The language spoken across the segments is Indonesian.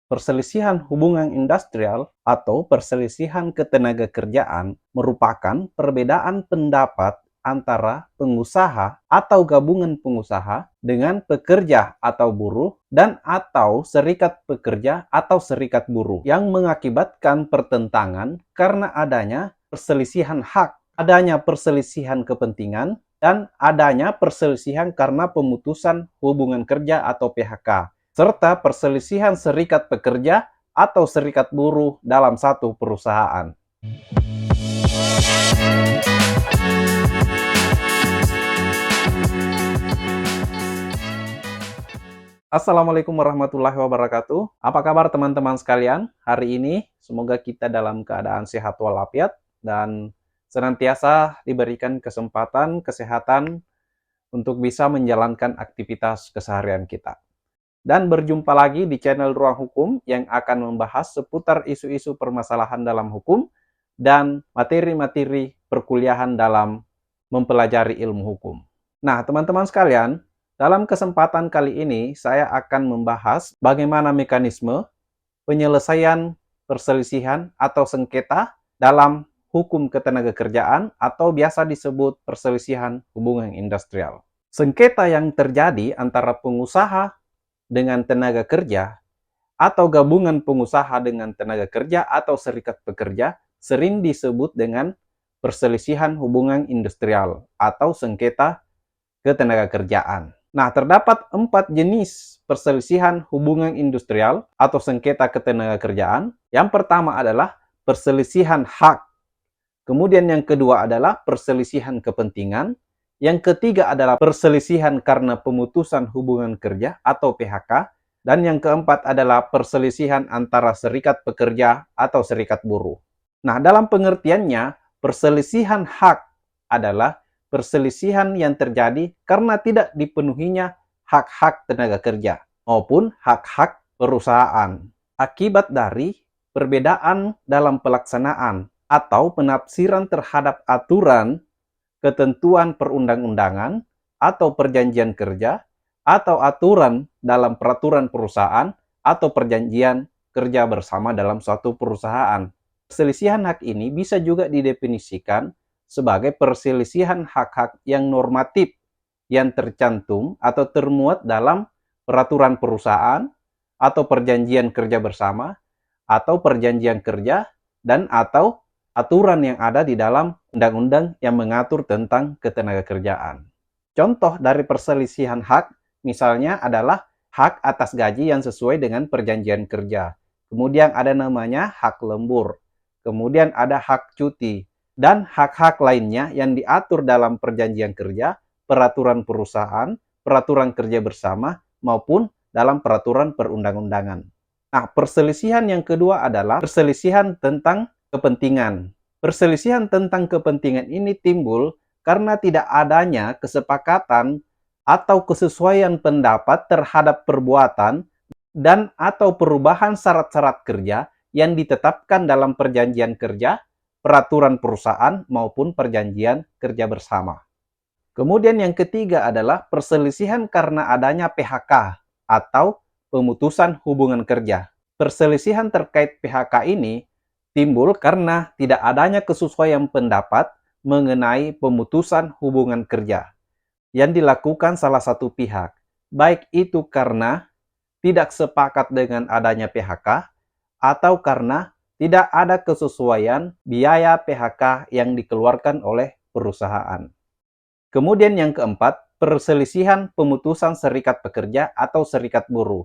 Perselisihan hubungan industrial atau perselisihan ketenagakerjaan merupakan perbedaan pendapat antara pengusaha atau gabungan pengusaha dengan pekerja atau buruh dan atau serikat pekerja atau serikat buruh yang mengakibatkan pertentangan karena adanya perselisihan hak, adanya perselisihan kepentingan, dan adanya perselisihan karena pemutusan hubungan kerja atau PHK, serta perselisihan serikat pekerja atau serikat buruh dalam satu perusahaan. Assalamualaikum warahmatullahi wabarakatuh. Apa kabar teman-teman sekalian? Hari ini semoga kita dalam keadaan sehat walafiat dan senantiasa diberikan kesempatan, untuk bisa menjalankan aktivitas keseharian kita. Dan berjumpa lagi di channel Ruang Hukum yang akan membahas seputar isu-isu permasalahan dalam hukum dan materi-materi perkuliahan dalam mempelajari ilmu hukum. Nah, teman-teman sekalian, dalam kesempatan kali ini saya akan membahas bagaimana mekanisme penyelesaian perselisihan atau sengketa dalam hukum ketenagakerjaan atau biasa disebut perselisihan hubungan industrial. Sengketa yang terjadi antara pengusaha dengan tenaga kerja atau gabungan pengusaha dengan tenaga kerja atau serikat pekerja sering disebut dengan perselisihan hubungan industrial atau sengketa ketenagakerjaan. Nah, terdapat 4 jenis perselisihan hubungan industrial atau sengketa ketenagakerjaan. Yang pertama adalah perselisihan hak. Kemudian yang kedua adalah perselisihan kepentingan. Yang ketiga adalah perselisihan karena pemutusan hubungan kerja atau PHK. Dan yang keempat adalah perselisihan antara serikat pekerja atau serikat buruh. Nah, dalam pengertiannya, perselisihan hak adalah perselisihan yang terjadi karena tidak dipenuhinya hak-hak tenaga kerja maupun hak-hak perusahaan akibat dari perbedaan dalam pelaksanaan atau penafsiran terhadap aturan, ketentuan perundang-undangan, atau perjanjian kerja, atau aturan dalam peraturan perusahaan, atau perjanjian kerja bersama dalam suatu perusahaan. Perselisihan hak ini bisa juga didefinisikan sebagai perselisihan hak-hak yang normatif yang tercantum atau termuat dalam peraturan perusahaan, atau perjanjian kerja bersama, atau perjanjian kerja, dan atau aturan yang ada di dalam undang-undang yang mengatur tentang ketenagakerjaan. Contoh dari perselisihan hak misalnya adalah hak atas gaji yang sesuai dengan perjanjian kerja. Kemudian ada namanya hak lembur. Kemudian ada hak cuti. Dan hak-hak lainnya yang diatur dalam perjanjian kerja, peraturan perusahaan, peraturan kerja bersama, maupun dalam peraturan perundang-undangan. Nah, perselisihan yang kedua adalah perselisihan tentang kepentingan. Perselisihan tentang kepentingan ini timbul karena tidak adanya kesepakatan atau kesesuaian pendapat terhadap perbuatan dan atau perubahan syarat-syarat kerja yang ditetapkan dalam perjanjian kerja, peraturan perusahaan, maupun perjanjian kerja bersama. Kemudian yang ketiga adalah perselisihan karena adanya PHK atau pemutusan hubungan kerja. Perselisihan terkait PHK ini timbul karena tidak adanya kesesuaian pendapat mengenai pemutusan hubungan kerja yang dilakukan salah satu pihak, baik itu karena tidak sepakat dengan adanya PHK atau karena tidak ada kesesuaian biaya PHK yang dikeluarkan oleh perusahaan. Kemudian yang keempat, perselisihan pemutusan serikat pekerja atau serikat buruh.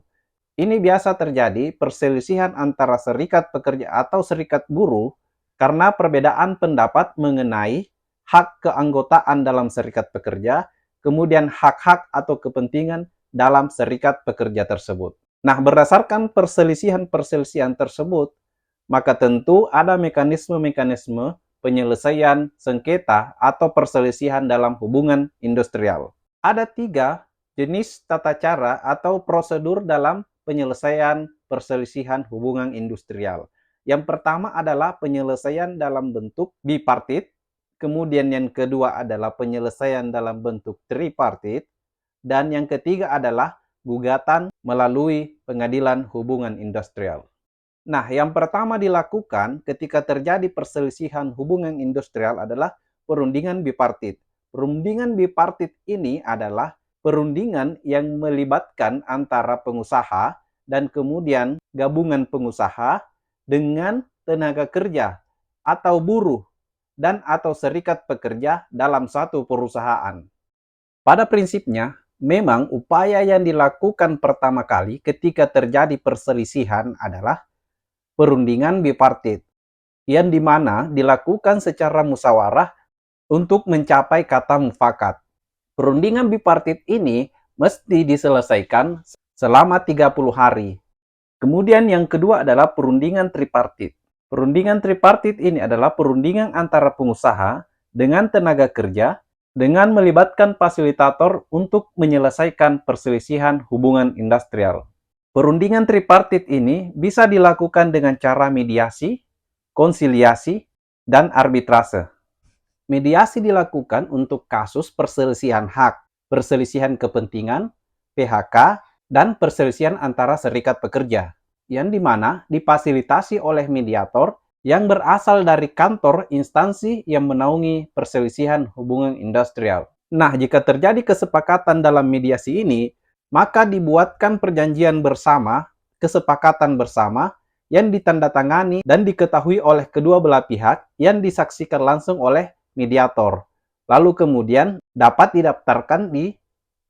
Ini biasa terjadi perselisihan antara serikat pekerja atau serikat buruh karena perbedaan pendapat mengenai hak keanggotaan dalam serikat pekerja, kemudian hak-hak atau kepentingan dalam serikat pekerja tersebut. Nah, berdasarkan perselisihan-perselisihan tersebut, maka tentu ada mekanisme-mekanisme penyelesaian sengketa atau perselisihan dalam hubungan industrial. Ada 3 jenis tata cara atau prosedur dalam penyelesaian perselisihan hubungan industrial. Yang pertama adalah penyelesaian dalam bentuk bipartit, kemudian yang kedua adalah penyelesaian dalam bentuk tripartit, dan yang ketiga adalah gugatan melalui pengadilan hubungan industrial. Nah, yang pertama dilakukan ketika terjadi perselisihan hubungan industrial adalah perundingan bipartit. Perundingan bipartit ini adalah perundingan yang melibatkan antara pengusaha dan kemudian gabungan pengusaha dengan tenaga kerja atau buruh dan atau serikat pekerja dalam satu perusahaan. Pada prinsipnya, memang upaya yang dilakukan pertama kali ketika terjadi perselisihan adalah perundingan bipartit, yang dimana dilakukan secara musyawarah untuk mencapai kata mufakat. Perundingan bipartit ini mesti diselesaikan selama 30 hari. Kemudian yang kedua adalah perundingan tripartit. Perundingan tripartit ini adalah perundingan antara pengusaha dengan tenaga kerja dengan melibatkan fasilitator untuk menyelesaikan perselisihan hubungan industrial. Perundingan tripartit ini bisa dilakukan dengan cara mediasi, konsiliasi, dan arbitrase. Mediasi dilakukan untuk kasus perselisihan hak, perselisihan kepentingan, PHK, dan perselisihan antara serikat pekerja, yang dimana difasilitasi oleh mediator yang berasal dari kantor instansi yang menaungi perselisihan hubungan industrial. Nah, jika terjadi kesepakatan dalam mediasi ini, maka dibuatkan perjanjian bersama, kesepakatan bersama, yang ditandatangani dan diketahui oleh kedua belah pihak yang disaksikan langsung oleh mediator. Lalu kemudian dapat didaftarkan di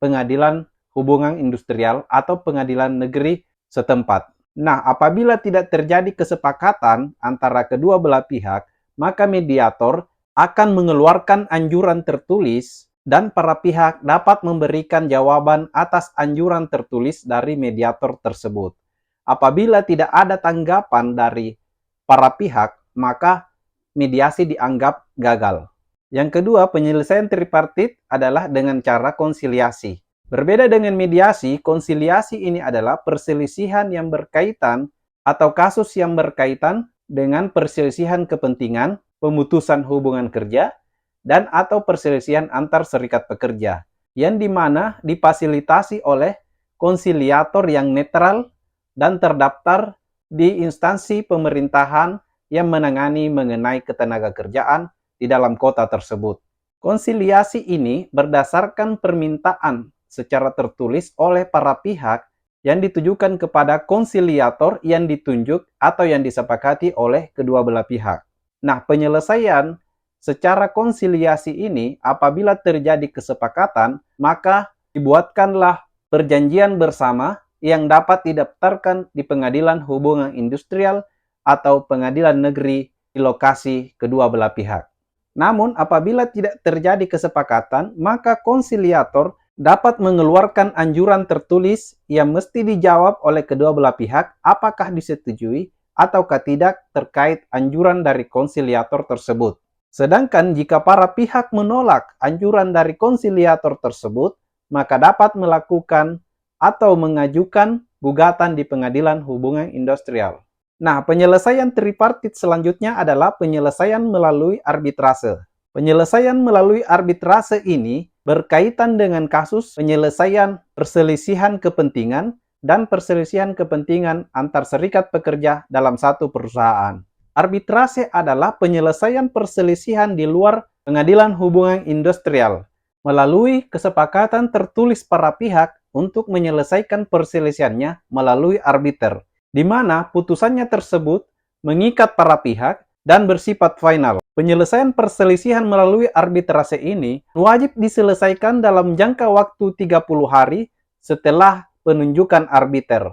pengadilan hubungan industrial atau pengadilan negeri setempat. Nah, apabila tidak terjadi kesepakatan antara kedua belah pihak, maka mediator akan mengeluarkan anjuran tertulis dan para pihak dapat memberikan jawaban atas anjuran tertulis dari mediator tersebut. Apabila tidak ada tanggapan dari para pihak, maka mediasi dianggap gagal. Yang kedua, penyelesaian tripartit adalah dengan cara konsiliasi. Berbeda dengan mediasi, konsiliasi ini adalah perselisihan yang berkaitan atau kasus yang berkaitan dengan perselisihan kepentingan, pemutusan hubungan kerja, dan atau perselisihan antar serikat pekerja, yang dimana difasilitasi oleh konsiliator yang netral dan terdaftar di instansi pemerintahan yang menangani mengenai ketenagakerjaan di dalam kota tersebut. Konsiliasi ini berdasarkan permintaan secara tertulis oleh para pihak yang ditujukan kepada konsiliator yang ditunjuk atau yang disepakati oleh kedua belah pihak. Nah, penyelesaian secara konsiliasi ini apabila terjadi kesepakatan, maka dibuatkanlah perjanjian bersama yang dapat didaftarkan di pengadilan hubungan industrial atau pengadilan negeri di lokasi kedua belah pihak. Namun, apabila tidak terjadi kesepakatan, maka konsiliator dapat mengeluarkan anjuran tertulis yang mesti dijawab oleh kedua belah pihak apakah disetujui ataukah tidak terkait anjuran dari konsiliator tersebut. Sedangkan jika para pihak menolak anjuran dari konsiliator tersebut, maka dapat melakukan atau mengajukan gugatan di pengadilan hubungan industrial. Nah, penyelesaian tripartit selanjutnya adalah penyelesaian melalui arbitrase. Penyelesaian melalui arbitrase ini berkaitan dengan kasus penyelesaian perselisihan kepentingan dan perselisihan kepentingan antar serikat pekerja dalam satu perusahaan. Arbitrase adalah penyelesaian perselisihan di luar pengadilan hubungan industrial melalui kesepakatan tertulis para pihak untuk menyelesaikan perselisihannya melalui arbiter, di mana putusannya tersebut mengikat para pihak dan bersifat final. Penyelesaian perselisihan melalui arbitrase ini wajib diselesaikan dalam jangka waktu 30 hari setelah penunjukan arbiter.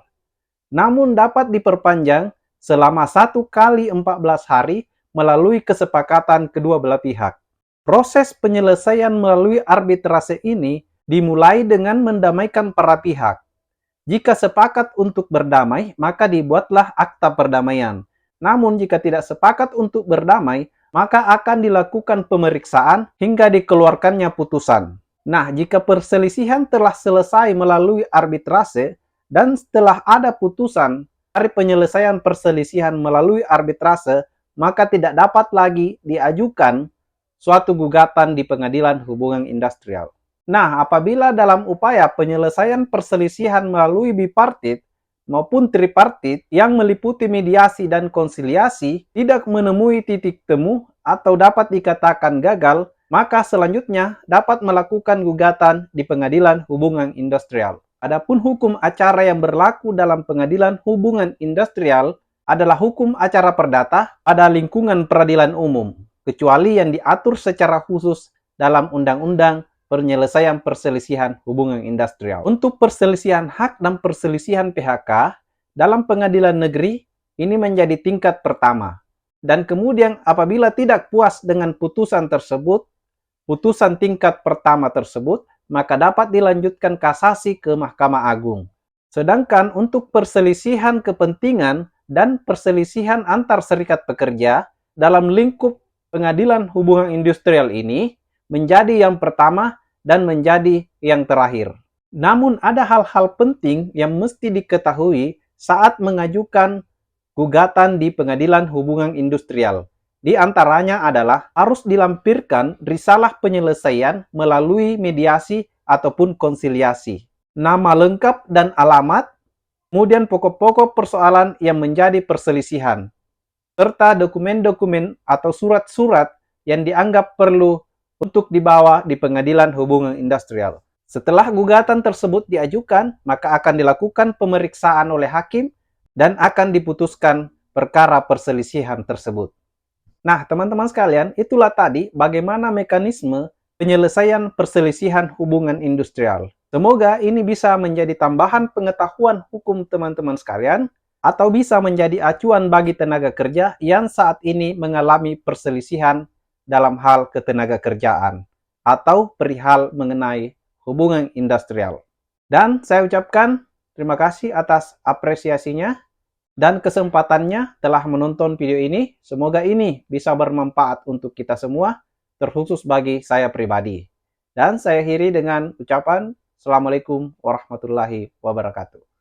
Namun dapat diperpanjang selama 1 kali 14 hari melalui kesepakatan kedua belah pihak. Proses penyelesaian melalui arbitrase ini dimulai dengan mendamaikan para pihak. Jika sepakat untuk berdamai, maka dibuatlah akta perdamaian. Namun jika tidak sepakat untuk berdamai, maka akan dilakukan pemeriksaan hingga dikeluarkannya putusan. Nah, jika perselisihan telah selesai melalui arbitrase dan setelah ada putusan dari penyelesaian perselisihan melalui arbitrase, maka tidak dapat lagi diajukan suatu gugatan di pengadilan hubungan industrial. Nah, apabila dalam upaya penyelesaian perselisihan melalui bipartit maupun tripartit yang meliputi mediasi dan konsiliasi tidak menemui titik temu atau dapat dikatakan gagal, maka selanjutnya dapat melakukan gugatan di Pengadilan Hubungan Industrial. Adapun hukum acara yang berlaku dalam Pengadilan Hubungan Industrial adalah hukum acara perdata pada lingkungan peradilan umum, kecuali yang diatur secara khusus dalam Undang-Undang Penyelesaian Perselisihan Hubungan Industrial. Untuk perselisihan hak dan perselisihan PHK, dalam pengadilan negeri, ini menjadi tingkat pertama. Dan kemudian apabila tidak puas dengan putusan tersebut, putusan tingkat pertama tersebut, maka dapat dilanjutkan kasasi ke Mahkamah Agung. Sedangkan untuk perselisihan kepentingan dan perselisihan antar serikat pekerja, dalam lingkup Pengadilan Hubungan Industrial ini, menjadi yang pertama dan menjadi yang terakhir. Namun ada hal-hal penting yang mesti diketahui saat mengajukan gugatan di Pengadilan Hubungan Industrial. Di antaranya adalah harus dilampirkan risalah penyelesaian melalui mediasi ataupun konsiliasi. Nama lengkap dan alamat, kemudian pokok-pokok persoalan yang menjadi perselisihan, serta dokumen-dokumen atau surat-surat yang dianggap perlu untuk dibawa di Pengadilan Hubungan Industrial. Setelah gugatan tersebut diajukan, maka akan dilakukan pemeriksaan oleh hakim dan akan diputuskan perkara perselisihan tersebut. Nah, teman-teman sekalian, itulah tadi bagaimana mekanisme penyelesaian perselisihan hubungan industrial. Semoga ini bisa menjadi tambahan pengetahuan hukum teman-teman sekalian, atau bisa menjadi acuan bagi tenaga kerja yang saat ini mengalami perselisihan dalam hal ketenaga kerjaan atau perihal mengenai hubungan industrial. Dan saya ucapkan terima kasih atas apresiasinya dan kesempatannya telah menonton video ini. Semoga ini bisa bermanfaat untuk kita semua, terkhusus bagi saya pribadi. Dan saya akhiri dengan ucapan Assalamualaikum warahmatullahi wabarakatuh.